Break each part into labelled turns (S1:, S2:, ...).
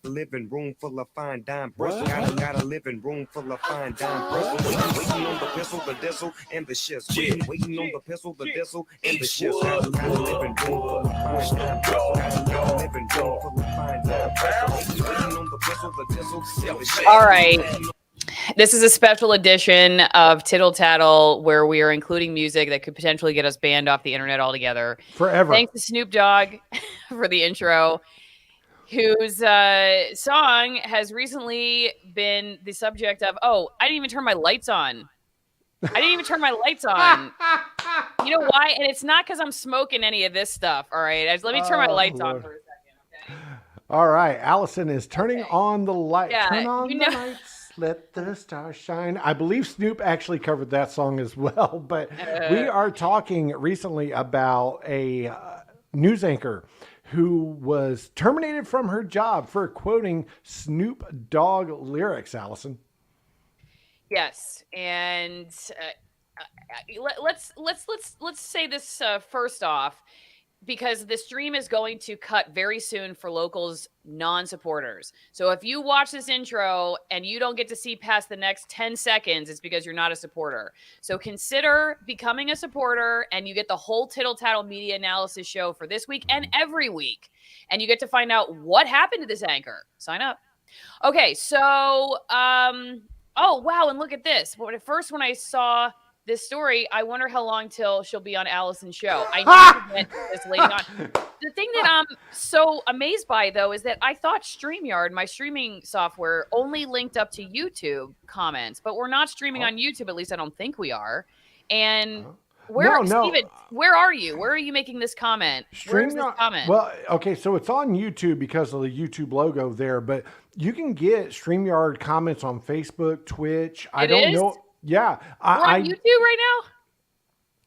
S1: living room full of fine dime bristles. Got a living room full of fine dime bristles. Waiting on the pistol, the diesel, and the shits. Waiting on the pistol, the diesel, and the shits. Got a living room full of fine dime bristles. Got a living room full of fine dime bristles. Waiting on the pistol, the diesel, and the shits.
S2: All right. This is a special edition of Tittle Tattle where we are including music that could potentially get us banned off the internet altogether.
S3: Forever.
S2: Thanks to Snoop Dogg for the intro, whose song has recently been the subject of, I didn't even turn my lights on. You know why? And it's not because I'm smoking any of this stuff, all right? Let me turn my lights on for a second, okay?
S3: All right. Allison is turning on the light.
S2: Yeah,
S3: Turn on the lights. Let the stars shine. I believe Snoop actually covered that song as well. But we are talking recently about a news anchor who was terminated from her job for quoting Snoop Dogg lyrics, Allison.
S2: Yes, and let's say this first off, because the stream is going to cut very soon for locals non-supporters. So if you watch this intro and you don't get to see past the next 10 seconds, it's because you're not a supporter. So consider becoming a supporter, and you get the whole Tittle Tattle media analysis show for this week and every week. And you get to find out what happened to this anchor. Sign up. Okay, so, oh, wow, and look at this. But at first, when I saw this story, I wonder how long till she'll be on Allison's show. I need to get this lady on. The thing that I'm so amazed by, though, is that I thought StreamYard, my streaming software, only linked up to YouTube comments, but we're not streaming on YouTube. At least I don't think we are. And Steven, where are you? Where are you making this comment? Where's this comment?
S3: Well, okay, so it's on YouTube because of the YouTube logo there, but you can get StreamYard comments on Facebook, Twitch. I don't know. Yeah.
S2: We're on YouTube right now?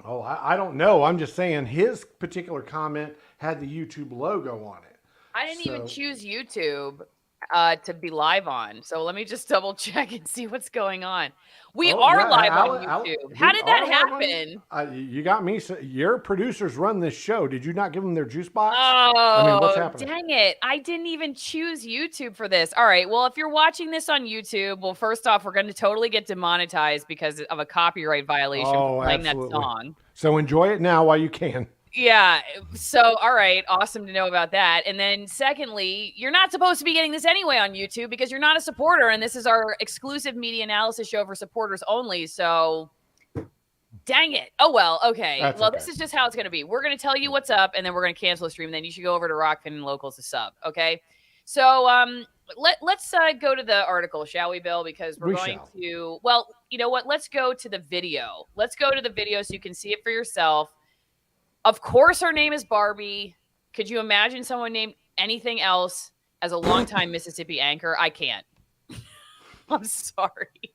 S3: Oh, I don't know. I'm just saying his particular comment had the YouTube logo on it.
S2: I didn't even choose YouTube to be live on. So let me just double check and see what's going on. We are live on YouTube. How did that happen?
S3: You got me. So your producers run this show. Did you not give them their juice box?
S2: Oh,
S3: what's happening?
S2: Dang it. I didn't even choose YouTube for this. All right. Well, if you're watching this on YouTube, well, first off, we're going to totally get demonetized because of a copyright violation for playing that song.
S3: So enjoy it now while you can.
S2: Yeah. So, all right. Awesome to know about that. And then secondly, you're not supposed to be getting this anyway on YouTube because you're not a supporter. And this is our exclusive media analysis show for supporters only. So dang it. Oh, well. Okay. This is just how it's going to be. We're going to tell you what's up and then we're going to cancel the stream. And then you should go over to ROKFIN and Locals to sub. Okay. So, let's go to the article, shall we, Bill? Because we're going to, well, you know what? Let's go to the video. Let's go to the video so you can see it for yourself. Of course, her name is Barbie. Could you imagine someone named anything else as a longtime Mississippi anchor? I can't. I'm sorry.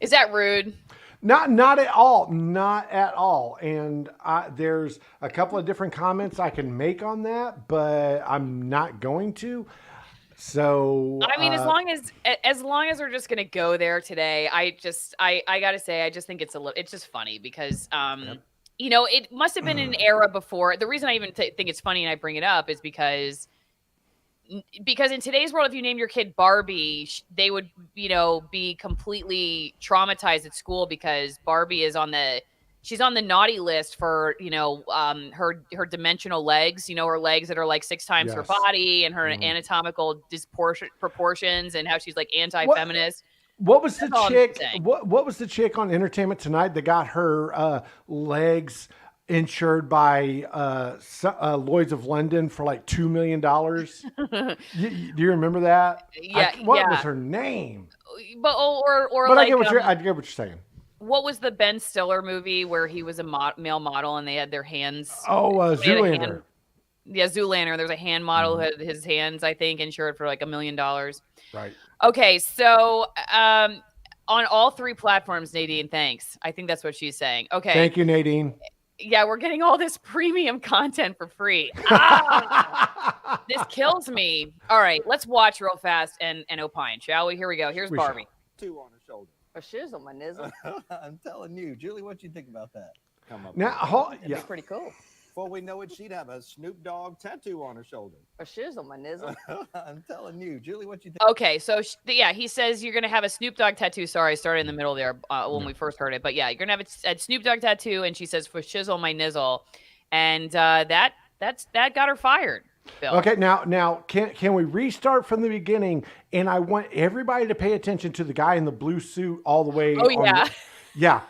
S2: Is that rude?
S3: Not at all. Not at all. And there's a couple of different comments I can make on that, but I'm not going to. So
S2: I mean, as long as we're just gonna go there today, I gotta say, I just think it's just funny because you know, it must have been an era before. The reason I even think it's funny and I bring it up is because in today's world, if you name your kid Barbie, they would, you know, be completely traumatized at school because Barbie is she's on the naughty list for, you know, her dimensional legs, you know, her legs that are like 6 times her body and her anatomical proportions and how she's like anti-feminist.
S3: What was the chick? What was the chick on Entertainment Tonight that got her legs insured by Lloyd's of London for like $2 million? Do you remember that?
S2: Yeah.
S3: What was her name?
S2: But
S3: I
S2: like,
S3: get what you're saying.
S2: What was the Ben Stiller movie where he was a male model and they had their hands?
S3: Zoolander.
S2: Zoolander. There's a hand model who had his hands, I think, insured for like $1 million.
S3: Right.
S2: Okay, so on all 3 platforms, Nadine, thanks. I think that's what she's saying. Okay.
S3: Thank you, Nadine.
S2: Yeah, we're getting all this premium content for free. This kills me. All right, let's watch real fast and opine, shall we? Here we go. Here's Barbie.
S4: 2 on her shoulder.
S5: A shizzle, my nizzle.
S4: I'm telling you. Julie, what do you think about that?
S5: That'd be pretty cool.
S4: Before we know it, she'd have a Snoop Dogg tattoo on her shoulder.
S5: A shizzle, my nizzle.
S4: I'm telling you, Julie, what you think?
S2: Okay, so yeah, he says you're gonna have a Snoop Dogg tattoo. Sorry, I started in the middle there when we first heard it, but yeah, you're gonna have a Snoop Dogg tattoo, and she says for shizzle my nizzle, and that got her fired. Bill.
S3: Okay, now can we restart from the beginning? And I want everybody to pay attention to the guy in the blue suit all the way.
S2: Oh yeah,
S3: yeah.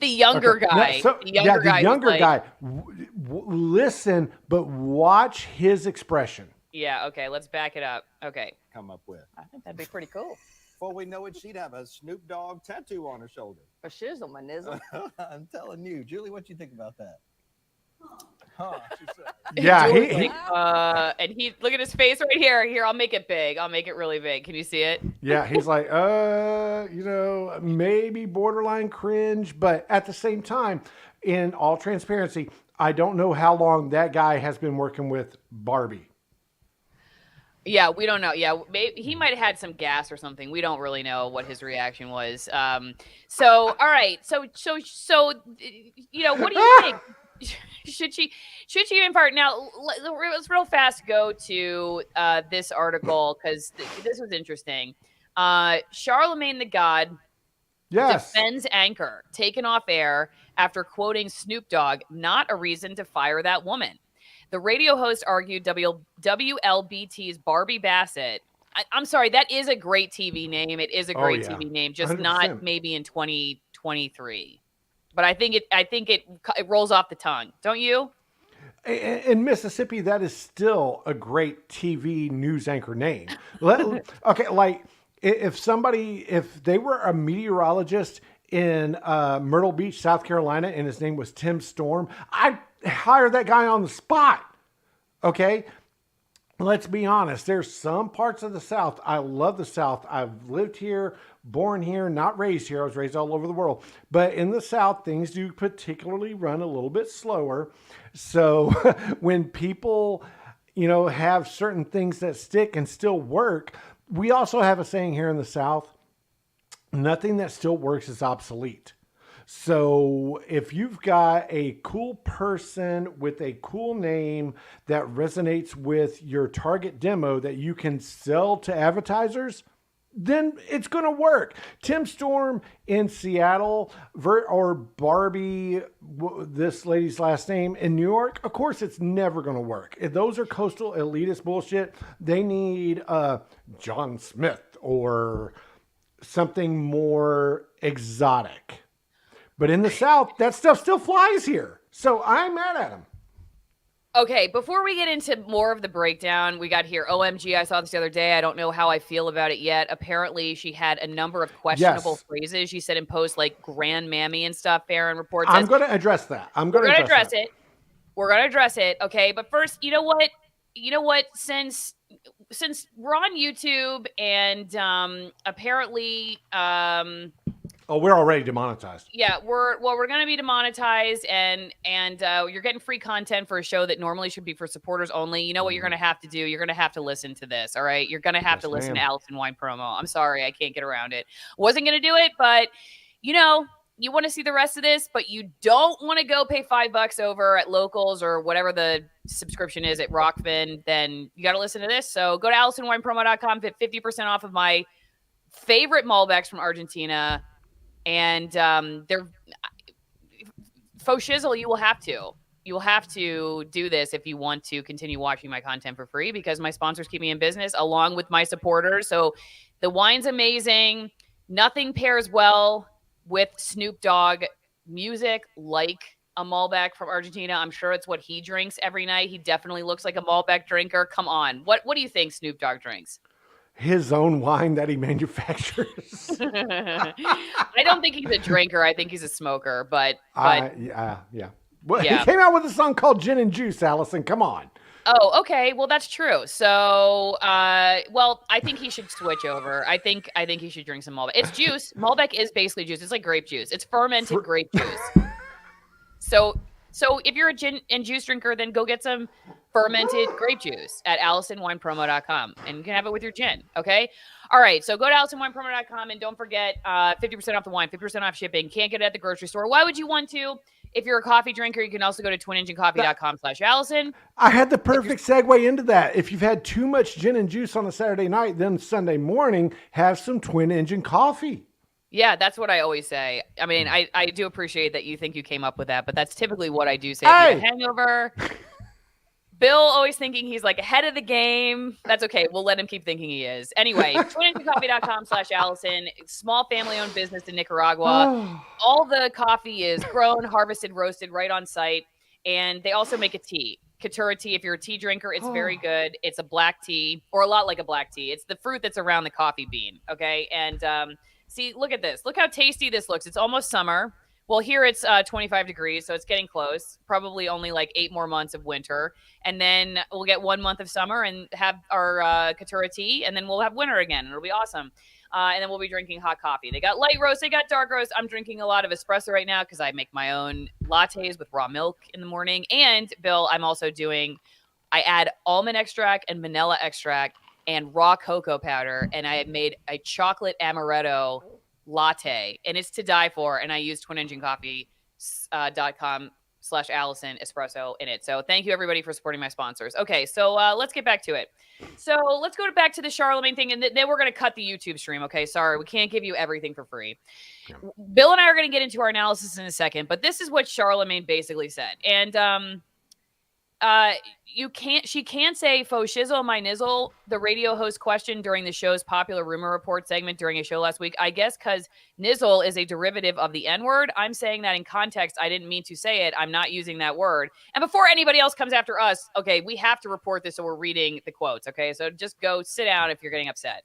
S2: The younger guy.
S3: The younger guy. Listen, but watch his expression.
S2: Yeah. Okay. Let's back it up. Okay.
S4: Come up with.
S5: I think that'd be pretty cool.
S4: Before we know it, she'd have a Snoop Dogg tattoo on her shoulder.
S5: A shizzle, my nizzle.
S4: I'm telling you, Julie, what you think about that? Huh, she said.
S3: Yeah,
S2: and he look at his face right here. Here, I'll make it big. I'll make it really big. Can you see it?
S3: Yeah, he's like, maybe borderline cringe, but at the same time, in all transparency, I don't know how long that guy has been working with Barbie.
S2: Yeah, we don't know. Yeah, maybe he might have had some gas or something. We don't really know what his reaction was. So, all right. So, what do you think? Should she even part? Now, let's real fast go to this article because this was interesting. Charlemagne the God defends anchor taken off air after quoting Snoop Dogg, not a reason to fire that woman. The radio host argued WLBT's Barbie Bassett. I'm sorry, that is a great TV name. It is a great TV name, just 100%. Not maybe in 2023. But I think it rolls off the tongue, don't you?
S3: In Mississippi, that is still a great TV news anchor name. Okay, like if they were a meteorologist in Myrtle Beach, South Carolina, and his name was Tim Storm, I'd hire that guy on the spot. Okay? Let's be honest. There's some parts of the South. I love the South. I've lived here, born here, not raised here. I was raised all over the world. But in the South, things do particularly run a little bit slower. So when people, have certain things that stick and still work, we also have a saying here in the South, nothing that still works is obsolete. So if you've got a cool person with a cool name that resonates with your target demo that you can sell to advertisers, then it's going to work. Tim Storm in Seattle or Barbie, this lady's last name, in New York, of course it's never going to work. If those are coastal elitist bullshit, they need John Smith or something more exotic. But in the South, that stuff still flies here. So I'm mad at him.
S2: Okay, before we get into more of the breakdown, we got here, OMG, I saw this the other day. I don't know how I feel about it yet. Apparently, she had a number of questionable phrases. She said in posts like grand mammy and stuff, Farron reports.
S3: I'm going to address that. We're going to address it.
S2: We're going to address it, okay? But first, you know what? Since we're on YouTube and apparently...
S3: Oh, we're already demonetized.
S2: Yeah, we're going to be demonetized, and you're getting free content for a show that normally should be for supporters only. You know what you're going to have to do? You're going to have to listen to this, all right? You're going to have to listen to Allison Wine promo. I'm sorry, I can't get around it. Wasn't going to do it, but you want to see the rest of this, but you don't want to go pay $5 over at Locals or whatever the subscription is at ROKFIN, then you got to listen to this. So go to AllisonWinePromo.com, get 50% off of my favorite Malbecs from Argentina. And they're faux shizzle. You will have to do this if you want to continue watching my content for free, because my sponsors keep me in business along with my supporters. So the wine's amazing. Nothing pairs well with Snoop Dogg music like a Malbec from Argentina. I'm sure it's what he drinks every night. He definitely looks like a Malbec drinker. Come on. What do you think Snoop Dogg drinks?
S3: His own wine that he manufactures.
S2: I don't think he's a drinker. I think he's a smoker, but
S3: yeah. Well, he came out with a song called Gin and Juice, Allison. Come on.
S2: Oh, okay. Well, that's true. So, I think he should switch over. I think he should drink some Malbec. It's juice. Malbec is basically juice. It's like grape juice. It's fermented grape juice. So if you're a gin and juice drinker, then go get some fermented grape juice at AllisonWinePromo.com, and you can have it with your gin. Okay. All right. So go to AllisonWinePromo.com and don't forget 50% off the wine, 50% off shipping. Can't get it at the grocery store. Why would you want to? If you're a coffee drinker, you can also go to twinenginecoffee.com/Allison.
S3: I had the perfect segue into that. If you've had too much gin and juice on a Saturday night, then Sunday morning, have some Twin Engine coffee.
S2: Yeah, that's what I always say. I mean, I do appreciate that you think you came up with that, but that's typically what I do say. If you have a hangover. Bill always thinking he's like ahead of the game. That's okay. We'll let him keep thinking he is. Anyway, twinenginecoffee.com/Allison. Small family-owned business in Nicaragua. All the coffee is grown, harvested, roasted right on site. And they also make a tea. Katura tea. If you're a tea drinker, it's very good. It's a black tea, or a lot like a black tea. It's the fruit that's around the coffee bean. Okay. And see, look at this. Look how tasty this looks. It's almost summer. Well, here it's 25 degrees, so it's getting close. Probably only like 8 more months of winter. And then we'll get 1 month of summer and have our Katura tea, and then we'll have winter again. It'll be awesome. And then we'll be drinking hot coffee. They got light roast. They got dark roast. I'm drinking a lot of espresso right now because I make my own lattes with raw milk in the morning. And, Bill, I'm also I add almond extract and vanilla extract and raw cocoa powder, and I have made a chocolate amaretto latte, and it's to die for. And I use twinenginecoffee.com/Allison espresso in it. So thank you everybody for supporting my sponsors. Okay, so let's get back to it. So let's go back to the Charlemagne thing, and then we're going to cut the YouTube stream. Okay, sorry, we can't give you everything for free. Yeah. Bill and I are going to get into our analysis in a second, but this is what Charlemagne basically said. And she can't say faux shizzle my nizzle, the radio host questioned during the show's popular rumor report segment during a show last week. I guess because nizzle is a derivative of the N-word. I'm saying that in context. I didn't mean to say it. I'm not using that word. And before anybody else comes after us, okay, we have to report this, so we're reading the quotes, okay? So just go sit down if you're getting upset.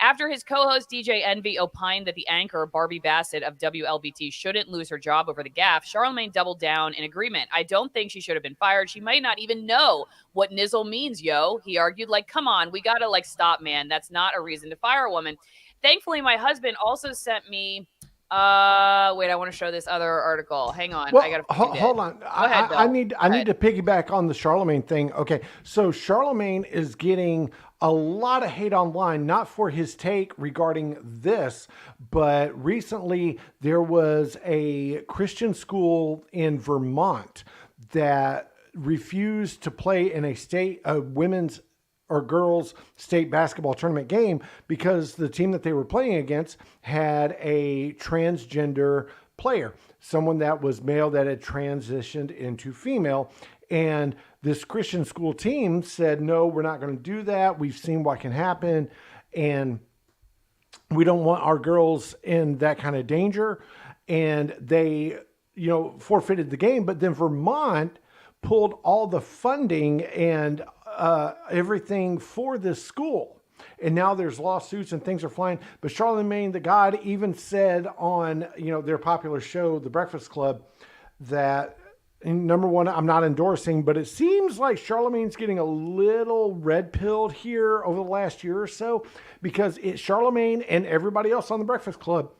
S2: After his co-host DJ Envy opined that the anchor Barbie Bassett of WLBT shouldn't lose her job over the gaffe, Charlemagne doubled down in agreement. I don't think she should have been fired. She might not even know what nizzle means, yo. He argued, like, come on, we gotta stop, man. That's not a reason to fire a woman. Thankfully, my husband also sent me wait, I want to show this other article. Hang on.
S3: Well,
S2: I gotta
S3: hold on.
S2: Go ahead, Bill.
S3: I need to piggyback on the Charlemagne thing. Okay, so Charlemagne is getting a lot of hate online, not for his take regarding this, but recently there was a Christian school in Vermont that refused to play in a women's or girls state basketball tournament game because the team that they were playing against had a transgender player, someone that was male that had transitioned into female. And this Christian school team said, no, we're not going to do that. We've seen what can happen, and we don't want our girls in that kind of danger. And they, forfeited the game. But then Vermont pulled all the funding and everything for this school. And now there's lawsuits and things are flying. But Charlemagne the God even said on, their popular show, The Breakfast Club, that, number one, I'm not endorsing, but it seems like Charlemagne's getting a little red-pilled here over the last year or so, because Charlemagne and everybody else on The Breakfast Club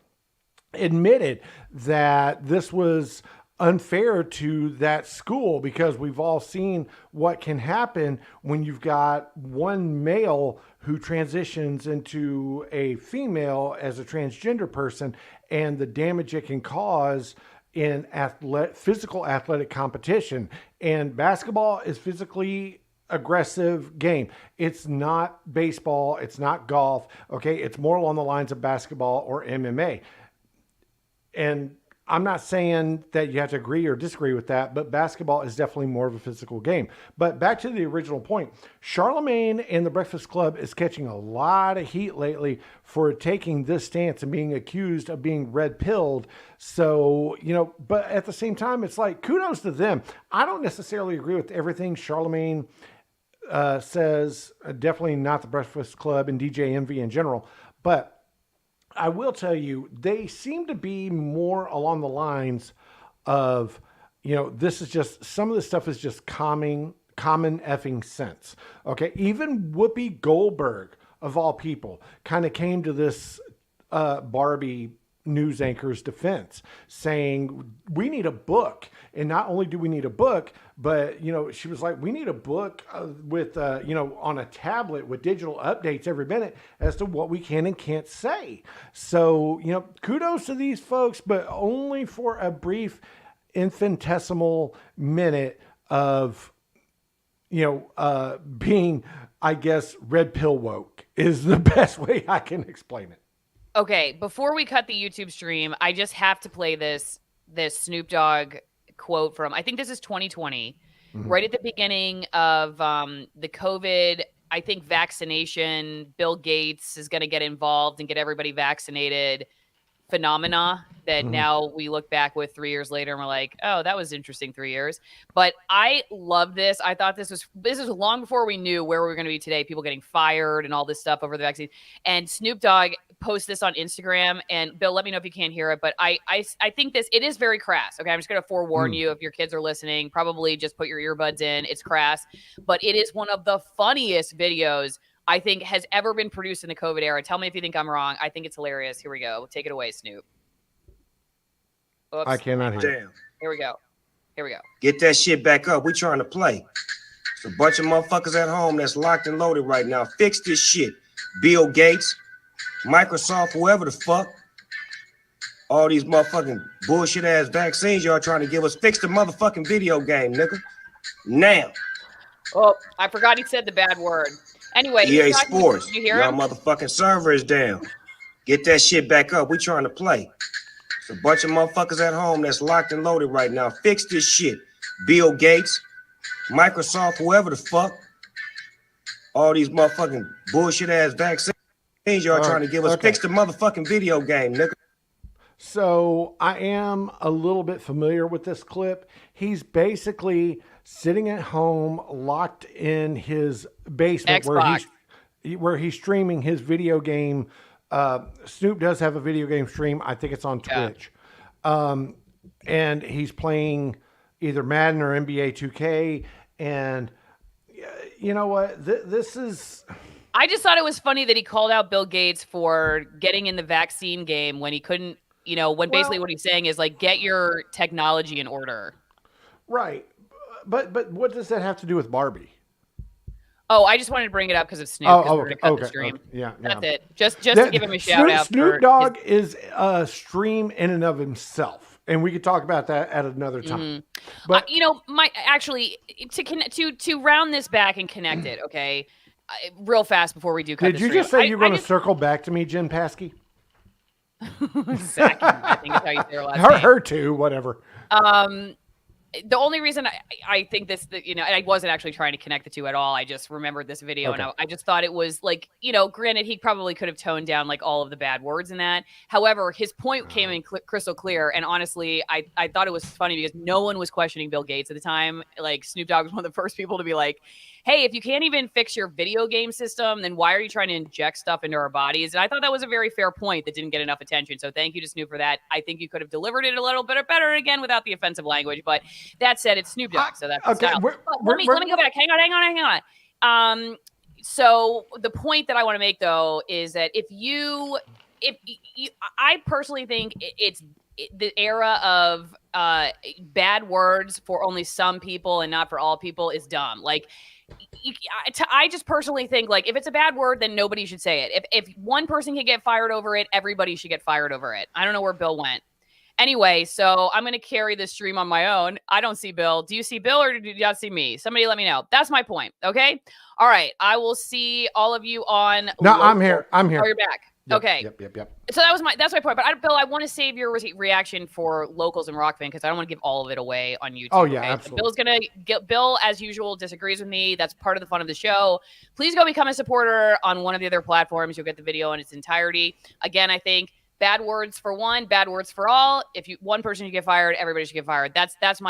S3: admitted that this was unfair to that school, because we've all seen what can happen when you've got one male who transitions into a female as a transgender person, and the damage it can cause in physical athletic competition. And basketball is physically aggressive game. It's not baseball. It's not golf. Okay. It's more along the lines of basketball or MMA. And I'm not saying that you have to agree or disagree with that, but basketball is definitely more of a physical game. But back to the original point, Charlemagne and the Breakfast Club is catching a lot of heat lately for taking this stance and being accused of being red-pilled. So, but at the same time, it's like, kudos to them. I don't necessarily agree with everything Charlemagne says, definitely not the Breakfast Club and DJ Envy in general, but I will tell you, they seem to be more along the lines of, this is just, some of this stuff is just common effing sense. Okay. Even Whoopi Goldberg, of all people, kind of came to this Barbie news anchor's defense, saying we need a book. And not only do we need a book, but, she was like, we need a book with, on a tablet with digital updates every minute as to what we can and can't say. So, kudos to these folks, but only for a brief infinitesimal minute of, being, I guess, red pill woke is the best way I can explain it.
S2: Okay, before we cut the YouTube stream, I just have to play this Snoop Dogg quote from, I think this is 2020, right at the beginning of the COVID, I think, vaccination. Bill Gates is going to get involved and get everybody vaccinated phenomena that now we look back with 3 years later and we're like, oh, that was interesting 3 years. But I love this. I thought this is long before we knew where we were going to be today, people getting fired and all this stuff over the vaccine. And Snoop Dogg posts this on Instagram, and Bill, let me know if you can't hear it, but I think it is very crass. Okay, I'm just going to forewarn you, if your kids are listening, probably just put your earbuds in. It's crass, but it is one of the funniest videos I think has ever been produced in the COVID era. Tell me if you think I'm wrong. I think it's hilarious. Here we go. Take it away, Snoop. Oops.
S3: I cannot hear.
S1: Damn.
S2: Here we go.
S1: Get that shit back up. We trying to play. It's a bunch of motherfuckers at home that's locked and loaded right now. Fix this shit. Bill Gates, Microsoft, whoever the fuck. All these motherfucking bullshit ass vaccines y'all trying to give us. Fix the motherfucking video game, nigga. Now.
S2: Oh, I forgot he said the bad word. Anyway,
S1: EA Sports.
S2: Did you hear
S1: y'all
S2: him?
S1: motherfucking server is down. Get that shit back up. We trying to play. It's a bunch of motherfuckers at home that's locked and loaded right now. Fix this shit. Bill Gates, Microsoft, whoever the fuck. All these motherfucking bullshit ass vaccines y'all trying to give us.
S3: Okay.
S1: Fix the motherfucking video game, nigga.
S3: So I am a little bit familiar with this clip. He's basically sitting at home, locked in his basement where he's streaming his video game. Snoop does have a video game stream. I think it's on Twitch. And he's playing either Madden or NBA 2K. And you know what? This is...
S2: I just thought it was funny that he called out Bill Gates for getting in the vaccine game when he couldn't, when basically what he's saying is like, get your technology in order.
S3: Right. But what does that have to do with Barbie?
S2: Oh, I just wanted to bring it up because of Snoop. We're going to cut the stream.
S3: Yeah,
S2: that's it. Just to give him a shout out.
S3: Snoop Dogg is a stream in and of himself, and we could talk about that at another time. But to round this back and connect it, okay, real fast before we do cut. Did you just say you're going to circle back to me, Jen Paskey?
S2: Zach, I think is how you say her last name.
S3: Her too, whatever.
S2: The only reason I think this, I wasn't actually trying to connect the two at all. I just remembered this video and I just thought it was like, granted, he probably could have toned down like all of the bad words in that. However, his point came in crystal clear. And honestly, I thought it was funny because no one was questioning Bill Gates at the time. Like Snoop Dogg was one of the first people to be like, hey, if you can't even fix your video game system, then why are you trying to inject stuff into our bodies? And I thought that was a very fair point that didn't get enough attention. So thank you to Snoop for that. I think you could have delivered it a little bit better again without the offensive language. But that said, it's Snoop Dogg, so that's the style. Let me go back. Hang on. So the point that I want to make though is that if you I personally think it's the era of bad words for only some people and not for all people is dumb. Like, I just personally think like if it's a bad word, then nobody should say it. If one person can get fired over it, everybody should get fired over it. I don't know where Bill went. Anyway, so I'm going to carry this stream on my own. I don't see Bill. Do you see Bill or do you not see me? Somebody let me know. That's my point. Okay. All right. I will see all of you on.
S3: No, I'm here. Oh,
S2: you're back.
S3: Yep,
S2: okay.
S3: Yep.
S2: So that's my point. But Bill, I want to save your reaction for locals and ROKFIN because I don't want to give all of it away on YouTube.
S3: Oh yeah,
S2: okay?
S3: absolutely.
S2: So Bill's gonna get Bill as usual disagrees with me. That's part of the fun of the show. Please go become a supporter on one of the other platforms. You'll get the video in its entirety. Again, I think bad words for one, bad words for all. If one person should get fired, everybody should get fired. That's my